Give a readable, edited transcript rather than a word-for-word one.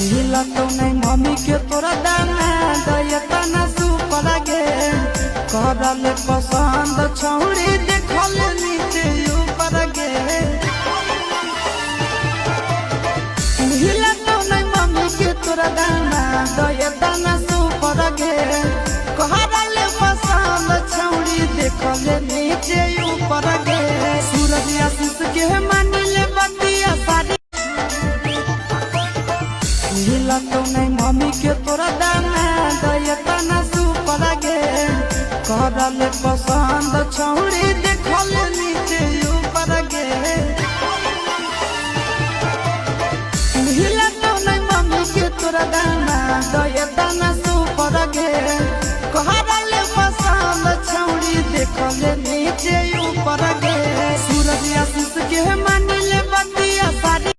हिला तो नहीं मम्मी के तोरा दाना दयता ना सुपर गे करल पसंद छौड़ी देखल नीचे ऊपर गे हिला तो नहीं मम्मी के तोरा दाना दयता ना सुपर गे करल पसंद छौड़ी देखल नीचे ऊपर गे सूरज आशीष के मानिले बतिया सारी हिला तो नहीं मम्मी के तोरा दाना दयता ना सुपर गे करल पसंद छौड़ी देखल नीचे ऊपर गे हिला तो नहीं मम्मी के तोरा दाना दयता ना सुपर गे करल पसंद छौड़ी देखल नीचे ऊपर गे सूरज आशीष के मानिले बतिया सारी